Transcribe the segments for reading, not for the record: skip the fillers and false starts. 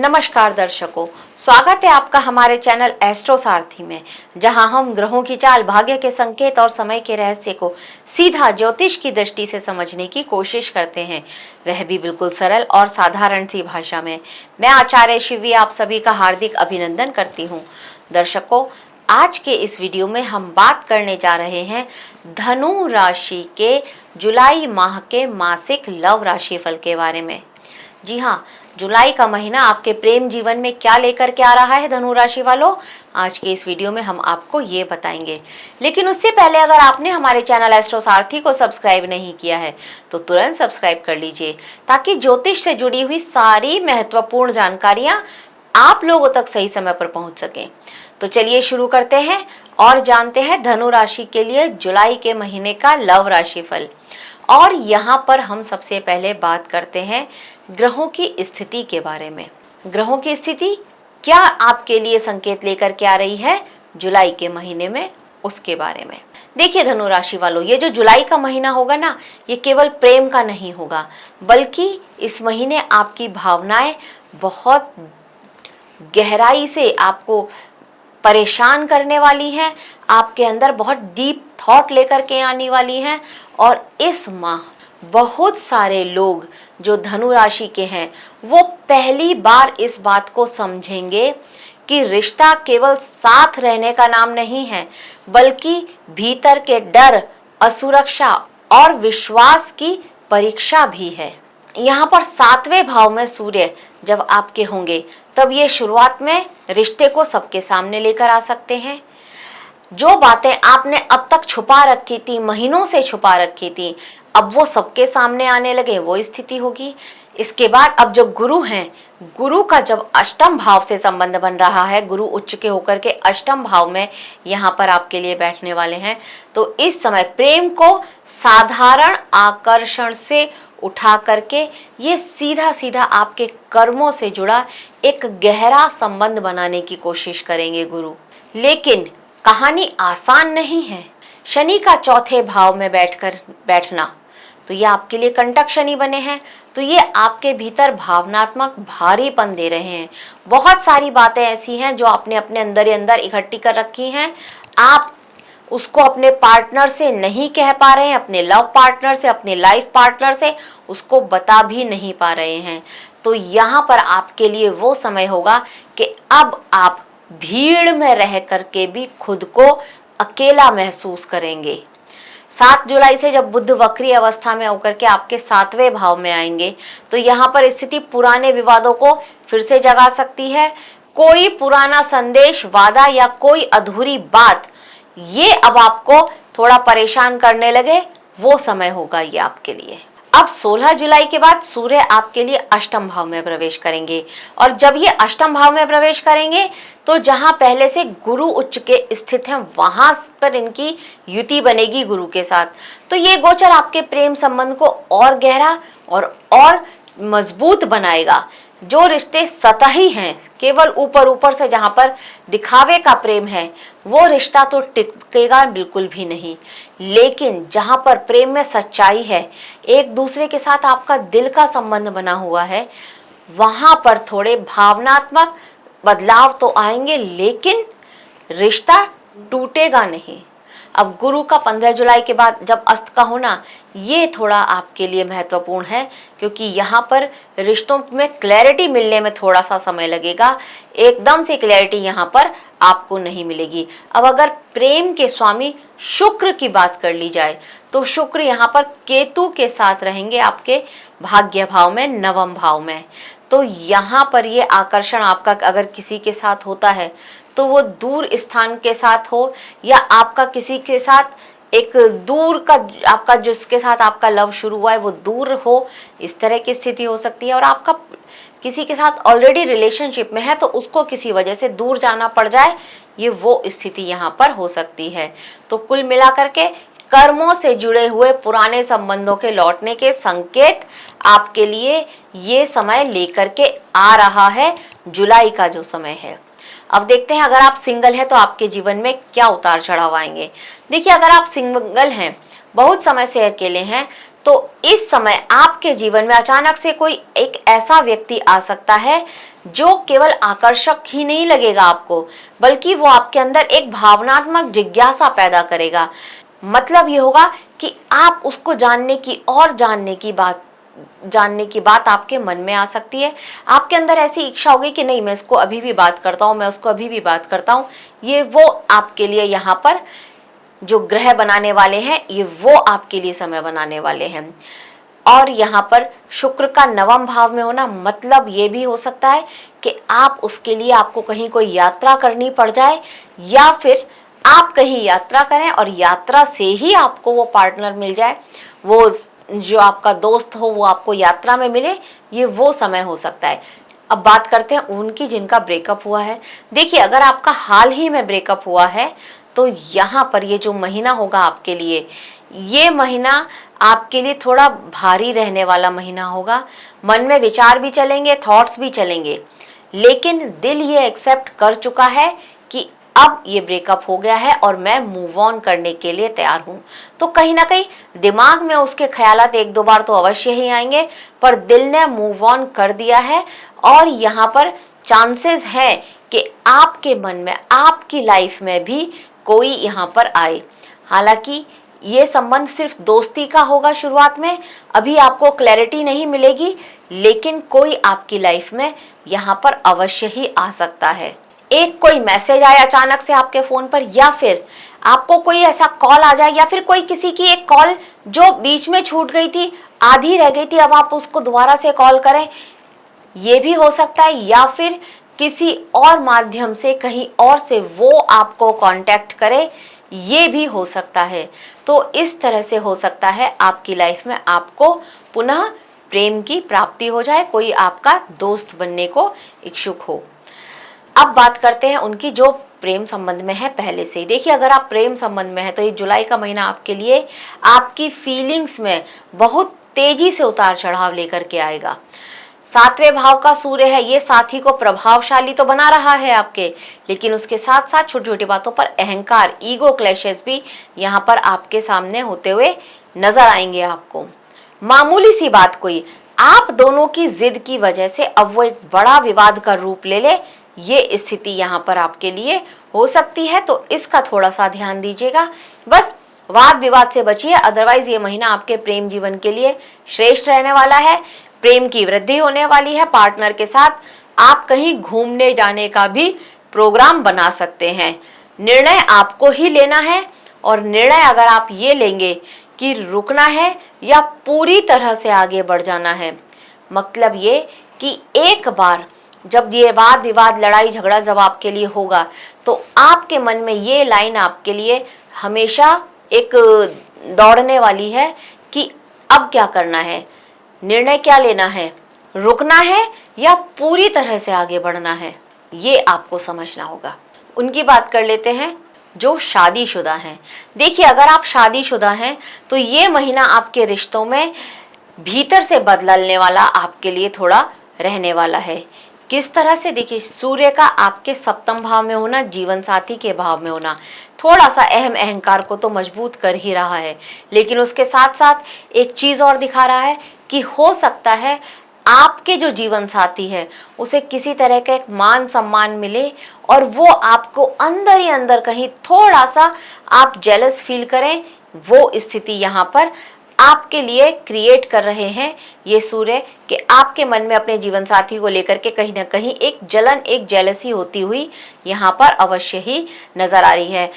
नमस्कार दर्शकों, स्वागत है आपका हमारे चैनल एस्ट्रो सारथी में, जहां हम ग्रहों की चाल, भाग्य के संकेत और समय के रहस्य को सीधा ज्योतिष की दृष्टि से समझने की कोशिश करते हैं, वह भी बिल्कुल सरल और साधारण सी भाषा में। मैं आचार्य शिवी आप सभी का हार्दिक अभिनंदन करती हूँ। दर्शकों, आज के इस वीडियो में हम बात करने जा रहे हैं धनु राशि के जुलाई माह के मासिक लव राशिफल के बारे में। जी हाँ, जुलाई का महीना आपके प्रेम जीवन में क्या लेकर के आ रहा है धनु राशि वालों, आज के इस वीडियो में हम आपको ये बताएंगे। लेकिन उससे पहले अगर आपने हमारे चैनल एस्ट्रो सारथी को सब्सक्राइब नहीं किया है तो तुरंत सब्सक्राइब कर लीजिए, ताकि ज्योतिष से जुड़ी हुई सारी महत्वपूर्ण जानकारियां आप लोगों तक सही समय पर पहुंच सकें। तो चलिए शुरू करते हैं और जानते हैं धनु राशि के लिए जुलाई के महीने का लव राशिफल। और यहाँ पर हम सबसे पहले बात करते हैं ग्रहों की स्थिति के बारे में। ग्रहों की स्थिति क्या आपके लिए संकेत लेकर के आ रही है जुलाई के महीने में, उसके बारे में। देखिए धनु राशि वालों, ये जो जुलाई का महीना होगा ना, ये केवल प्रेम का नहीं होगा, बल्कि इस महीने आपकी भावनाएं बहुत गहराई से आपको परेशान करने वाली हैं, आपके अंदर बहुत डीप थॉट लेकर के आने वाली हैं। और इस माह बहुत सारे लोग जो धनु राशि के हैं वो पहली बार इस बात को समझेंगे कि रिश्ता केवल साथ रहने का नाम नहीं है, बल्कि भीतर के डर, असुरक्षा और विश्वास की परीक्षा भी है। यहाँ पर 7वें भाव में सूर्य जब आपके होंगे तब ये शुरुआत में रिश्ते को सबके सामने लेकर आ सकते हैं। जो बातें आपने अब तक छुपा रखी थी, महीनों से छुपा रखी थी, अब वो सबके सामने आने लगे, वो स्थिति होगी। इसके बाद अब जो गुरु हैं, गुरु का जब अष्टम भाव से संबंध बन रहा है, गुरु उच्च के होकर के अष्टम भाव में यहाँ पर आपके लिए बैठने वाले हैं, तो इस समय प्रेम को साधारण आकर्षण से उठा करके ये सीधा सीधा आपके कर्मों से जुड़ा एक गहरा संबंध बनाने की कोशिश करेंगे गुरु। लेकिन कहानी आसान नहीं है। शनि का चौथे भाव में बैठना, तो ये आपके लिए कंटक शनि बने हैं, तो ये आपके भीतर भावनात्मक भारीपन दे रहे हैं। बहुत सारी बातें ऐसी हैं जो आपने अपने अंदर ही अंदर इकट्ठी कर रखी हैं, आप उसको अपने पार्टनर से नहीं कह पा रहे हैं, अपने लव पार्टनर से, अपने लाइफ पार्टनर से उसको बता भी नहीं पा रहे हैं। तो यहाँ पर आपके लिए वो समय होगा कि अब आप भीड़ में रह करके भी खुद को अकेला महसूस करेंगे। 7 जुलाई से जब बुध वक्री अवस्था में होकर के आपके 7वें भाव में आएंगे, तो यहाँ पर स्थिति पुराने विवादों को फिर से जगा सकती है। कोई पुराना संदेश, वादा या कोई अधूरी बात, ये अब आपको थोड़ा परेशान करने लगे, वो समय होगा ये आपके लिए। अब 16 जुलाई के बाद सूर्य आपके लिए अष्टम भाव में प्रवेश करेंगे, और जब ये अष्टम भाव में प्रवेश करेंगे तो जहां पहले से गुरु उच्च के स्थित हैं वहां पर इनकी युति बनेगी गुरु के साथ। तो ये गोचर आपके प्रेम संबंध को और गहरा और मजबूत बनाएगा। जो रिश्ते सतही हैं, केवल ऊपर ऊपर से जहां पर दिखावे का प्रेम है, वो रिश्ता तो टिकेगा बिल्कुल भी नहीं। लेकिन जहां पर प्रेम में सच्चाई है, एक दूसरे के साथ आपका दिल का संबंध बना हुआ है, वहां पर थोड़े भावनात्मक बदलाव तो आएंगे, लेकिन रिश्ता टूटेगा नहीं। अब गुरु का 15 जुलाई के बाद जब अस्त का होना, ये थोड़ा आपके लिए महत्वपूर्ण है, क्योंकि यहाँ पर रिश्तों में क्लैरिटी मिलने में थोड़ा सा समय लगेगा। एकदम से क्लैरिटी यहाँ पर आपको नहीं मिलेगी। अब अगर प्रेम के स्वामी शुक्र की बात कर ली जाए, तो शुक्र यहाँ पर केतु के साथ रहेंगे आपके भाग्य भाव में, नवम भाव में। तो यहाँ पर ये आकर्षण आपका अगर किसी के साथ होता है तो वो दूर स्थान के साथ हो, या आपका किसी के साथ एक दूर का, आपका जिसके साथ आपका लव शुरू हुआ है वो दूर हो, इस तरह की स्थिति हो सकती है। और आपका किसी के साथ ऑलरेडी रिलेशनशिप में है तो उसको किसी वजह से दूर जाना पड़ जाए, ये वो स्थिति यहाँ पर हो सकती है। तो कुल मिलाकर के कर्मों से जुड़े हुए पुराने संबंधों के लौटने के संकेत आपके लिए ये समय लेकर के आ रहा है, जुलाई का जो समय है। अब देखते हैं अगर आप सिंगल हैं तो आपके जीवन में क्या उतार चढ़ाव आएंगे। देखिए, अगर आप सिंगल हैं, बहुत समय से अकेले हैं, तो इस समय आपके जीवन में अचानक से कोई एक ऐसा व्यक्ति आ सकता है जो केवल आकर्षक ही नहीं लगेगा आपको, बल्कि वो आपके अंदर एक भावनात्मक जिज्ञासा पैदा करेगा। मतलब ये होगा कि आप उसको जानने की बात आपके मन में आ सकती है। आपके अंदर ऐसी इच्छा होगी कि नहीं, मैं इसको अभी भी बात करता हूँ, मैं उसको अभी भी बात करता हूँ। ये वो आपके लिए यहाँ पर जो ग्रह बनाने वाले हैं, ये वो आपके लिए समय बनाने वाले हैं। और यहाँ पर शुक्र का नवम भाव में होना मतलब ये भी हो सकता है कि आप उसके लिए आपको कहीं कोई यात्रा करनी पड़ जाए, या फिर आप कहीं यात्रा करें और यात्रा से ही आपको वो पार्टनर मिल जाए, वो जो आपका दोस्त हो वो आपको यात्रा में मिले। ये वो समय हो सकता है। अब बात करते हैं उनकी जिनका ब्रेकअप हुआ है। देखिए, अगर आपका हाल ही में ब्रेकअप हुआ है तो यहाँ पर ये जो महीना होगा आपके लिए, ये महीना आपके लिए थोड़ा भारी रहने वाला महीना होगा। मन में विचार भी चलेंगे, थॉट्स भी चलेंगे, लेकिन दिल ये एक्सेप्ट कर चुका है कि अब ये ब्रेकअप हो गया है और मैं मूव ऑन करने के लिए तैयार हूँ। तो कहीं ना कहीं दिमाग में उसके ख्यालात एक दो बार तो अवश्य ही आएंगे, पर दिल ने मूव ऑन कर दिया है। और यहाँ पर चांसेस है कि आपके मन में, आपकी लाइफ में भी कोई यहाँ पर आए। हालांकि ये संबंध सिर्फ दोस्ती का होगा शुरुआत में, अभी आपको क्लैरिटी नहीं मिलेगी, लेकिन कोई आपकी लाइफ में यहाँ पर अवश्य ही आ सकता है। एक कोई मैसेज आए अचानक से आपके फोन पर, या फिर आपको कोई ऐसा कॉल आ जाए, या फिर कोई किसी की एक कॉल जो बीच में छूट गई थी, आधी रह गई थी, अब आप उसको दोबारा से कॉल करें, ये भी हो सकता है। या फिर किसी और माध्यम से कहीं और से वो आपको कांटेक्ट करे, ये भी हो सकता है। तो इस तरह से हो सकता है आपकी लाइफ में आपको पुनः प्रेम की प्राप्ति हो जाए, कोई आपका दोस्त बनने को इच्छुक हो। अब बात करते हैं उनकी जो प्रेम संबंध में है पहले से ही। देखिए, अगर आप प्रेम संबंध में है तो ये जुलाई का महीना आपके लिए आपकी फीलिंग्स में बहुत तेजी से उतार चढ़ाव लेकर के आएगा। 7वें भाव का सूर्य है, ये साथी को प्रभावशाली तो बना रहा है आपके, लेकिन उसके साथ साथ छोटी छोटी बातों पर अहंकार, ईगो क्लैशेस भी यहाँ पर आपके सामने होते हुए नजर आएंगे आपको। मामूली सी बात कोई आप दोनों की जिद की वजह से अब वो एक बड़ा विवाद का रूप ले ले, ये स्थिति यहाँ पर आपके लिए हो सकती है। तो इसका थोड़ा सा ध्यान दीजिएगा, बस वाद विवाद से बचिए। अदरवाइज ये महीना आपके प्रेम जीवन के लिए श्रेष्ठ रहने वाला है। प्रेम की वृद्धि होने वाली है। पार्टनर के साथ आप कहीं घूमने जाने का भी प्रोग्राम बना सकते हैं। निर्णय आपको ही लेना है, और निर्णय अगर आप ये लेंगे कि रुकना है या पूरी तरह से आगे बढ़ जाना है, मतलब ये कि एक बार जब ये वाद विवाद, लड़ाई झगड़ा जब आपके लिए होगा, तो आपके मन में ये लाइन आपके लिए हमेशा एक दौड़ने वाली है कि अब क्या करना है, निर्णय क्या लेना है, रुकना है या पूरी तरह से आगे बढ़ना है, ये आपको समझना होगा। उनकी बात कर लेते हैं जो शादीशुदा हैं। देखिए, अगर आप शादीशुदा हैं तो ये महीना आपके रिश्तों में भीतर से बदलने वाला आपके लिए थोड़ा रहने वाला है। किस तरह से? देखिए, सूर्य का आपके 7वें भाव में होना, जीवन साथी के भाव में होना, थोड़ा सा अहंकार को तो मजबूत कर ही रहा है, लेकिन उसके साथ साथ एक चीज और दिखा रहा है कि हो सकता है आपके जो जीवन साथी है उसे किसी तरह का एक मान सम्मान मिले, और वो आपको अंदर ही अंदर कहीं थोड़ा सा आप जेलस फील करें। वो स्थिति यहाँ पर आपके लिए क्रिएट कर रहे हैं ये सूर्य, कि आपके मन में अपने जीवन साथी को लेकर के कहीं ना कहीं एक जलन, एक जेलसी होती हुई यहाँ पर अवश्य ही नजर आ रही है।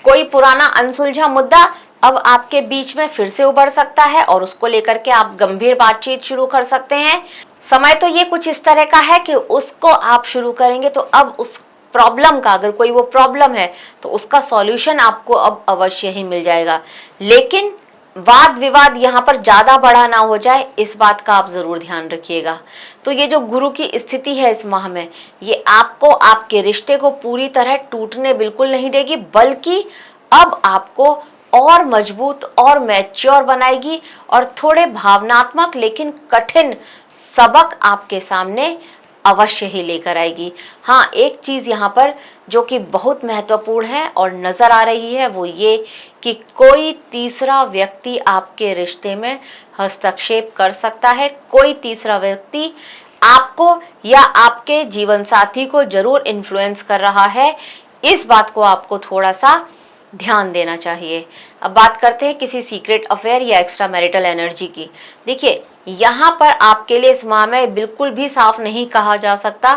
कोई पुराना अनसुलझा मुद्दा अब आपके बीच में फिर से उभर सकता है, और उसको लेकर के आप गंभीर बातचीत शुरू कर सकते हैं। समय तो ये कुछ इस तरह का है कि उसको आप शुरू करेंगे तो अब उस प्रॉब्लम का, अगर कोई वो प्रॉब्लम है तो उसका सॉल्यूशन आपको अब अवश्य ही मिल जाएगा। लेकिन वाद विवाद यहाँ पर ज्यादा बड़ा ना हो जाए, इस बात का आप जरूर ध्यान रखिएगा। तो ये जो गुरु की स्थिति है इस माह में, ये आपको, आपके रिश्ते को पूरी तरह टूटने बिल्कुल नहीं देगी, बल्कि अब आपको और मजबूत और मैच्योर बनाएगी, और थोड़े भावनात्मक लेकिन कठिन सबक आपके सामने अवश्य ही लेकर आएगी। हाँ, एक चीज़ यहाँ पर जो कि बहुत महत्वपूर्ण है और नज़र आ रही है वो ये कि कोई तीसरा व्यक्ति आपके रिश्ते में हस्तक्षेप कर सकता है। कोई तीसरा व्यक्ति आपको या आपके जीवन साथी को जरूर इन्फ्लुएंस कर रहा है। इस बात को आपको थोड़ा सा ध्यान देना चाहिए। अब बात करते हैं किसी सीक्रेट अफेयर या एक्स्ट्रा मैरिटल एनर्जी की। देखिए, यहाँ पर आपके लिए इस माह में बिल्कुल भी साफ नहीं कहा जा सकता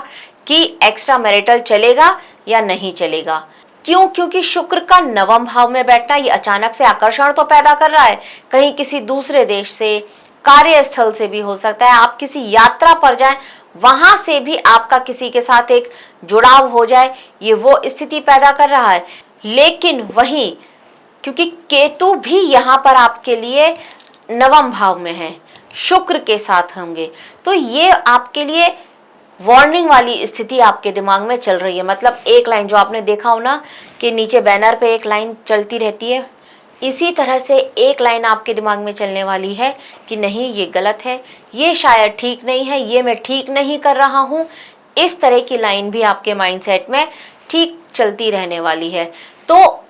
कि एक्स्ट्रा मैरिटल चलेगा या नहीं चलेगा। क्यों? क्योंकि शुक्र का नवम भाव में बैठना ये अचानक से आकर्षण तो पैदा कर रहा है, कहीं किसी दूसरे देश से, कार्यस्थल से भी हो सकता है, आप किसी यात्रा पर जाएं, वहां से भी आपका किसी के साथ एक जुड़ाव हो जाए, ये वो स्थिति पैदा कर रहा है। लेकिन वहीं क्योंकि केतु भी यहाँ पर आपके लिए नवम भाव में है, शुक्र के साथ होंगे, तो ये आपके लिए वार्निंग वाली स्थिति आपके दिमाग में चल रही है। मतलब एक लाइन जो आपने देखा हो ना कि नीचे बैनर पे एक लाइन चलती रहती है, इसी तरह से एक लाइन आपके दिमाग में चलने वाली है कि नहीं, ये गलत है, ये शायद ठीक नहीं है, ये मैं ठीक नहीं कर रहा हूँ। इस तरह की लाइन भी आपके माइंडसेट में ठीक चलती रहने वाली है। तो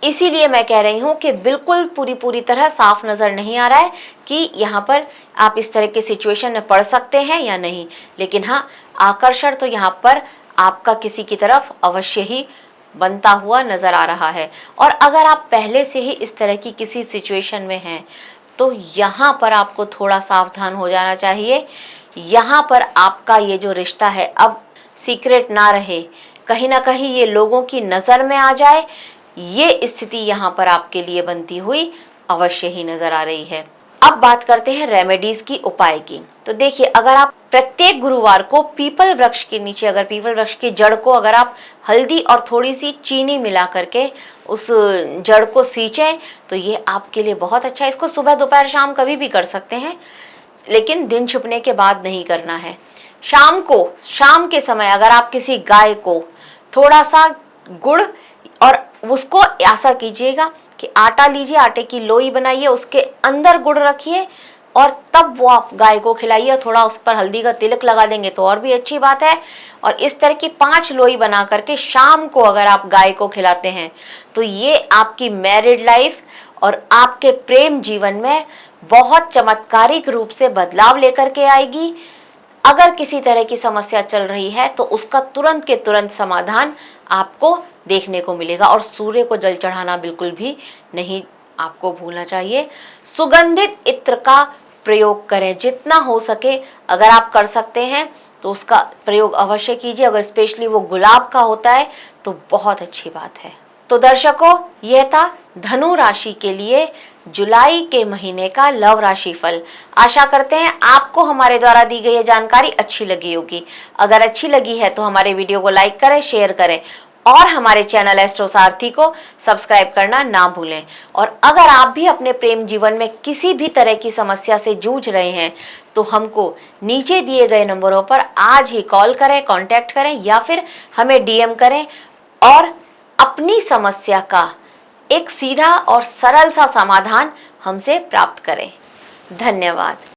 इसीलिए मैं कह रही हूँ कि बिल्कुल पूरी तरह साफ नज़र नहीं आ रहा है कि यहाँ पर आप इस तरह की सिचुएशन में पड़ सकते हैं या नहीं। लेकिन हाँ, आकर्षण तो यहाँ पर आपका किसी की तरफ अवश्य ही बनता हुआ नज़र आ रहा है। और अगर आप पहले से ही इस तरह की किसी सिचुएशन में हैं तो यहाँ पर आपको थोड़ा सावधान हो जाना चाहिए। यहाँ पर आपका ये जो रिश्ता है अब सीक्रेट ना रहे, कहीं ना कहीं ये लोगों की नज़र में आ जाए, ये स्थिति यहाँ पर आपके लिए बनती हुई अवश्य ही नज़र आ रही है। अब बात करते हैं रेमेडीज की, उपाय की। तो देखिए, अगर आप प्रत्येक गुरुवार को पीपल वृक्ष के नीचे, अगर पीपल वृक्ष की जड़ को अगर आप हल्दी और थोड़ी सी चीनी मिला करके उस जड़ को सींचें तो ये आपके लिए बहुत अच्छा है। इसको सुबह दोपहर शाम कभी भी कर सकते हैं, लेकिन दिन छुपने के बाद नहीं करना है। शाम को, शाम के समय अगर आप किसी गाय को थोड़ा सा गुड़, और उसको ऐसा कीजिएगा कि आटा लीजिए, आटे की लोई बनाइए, उसके अंदर गुड़ रखिए और तब वो आप गाय को खिलाइए। थोड़ा उस पर हल्दी का तिलक लगा देंगे तो और भी अच्छी बात है। और इस तरह की 5 लोई बना करके शाम को अगर आप गाय को खिलाते हैं तो ये आपकी मैरिड लाइफ और आपके प्रेम जीवन में बहुत चमत्कारिक रूप से बदलाव लेकर के आएगी। अगर किसी तरह की समस्या चल रही है तो उसका तुरंत के तुरंत समाधान आपको देखने को मिलेगा। और सूर्य को जल चढ़ाना बिल्कुल भी नहीं आपको भूलना चाहिए। सुगंधित इत्र का प्रयोग करें जितना हो सके, अगर आप कर सकते हैं तो उसका प्रयोग अवश्य कीजिए। अगर स्पेशली वो गुलाब का होता है तो बहुत अच्छी बात है। तो दर्शकों, यह था धनु राशि के लिए जुलाई के महीने का लव राशि फल। आशा करते हैं आपको हमारे द्वारा दी गई जानकारी अच्छी लगी होगी। अगर अच्छी लगी है तो हमारे वीडियो को लाइक करें, शेयर करें और हमारे चैनल एस्ट्रो सारथी को सब्सक्राइब करना ना भूलें। और अगर आप भी अपने प्रेम जीवन में किसी भी तरह की समस्या से जूझ रहे हैं तो हमको नीचे दिए गए नंबरों पर आज ही कॉल करें, कांटेक्ट करें या फिर हमें डीएम करें और अपनी समस्या का एक सीधा और सरल सा समाधान हमसे प्राप्त करें। धन्यवाद।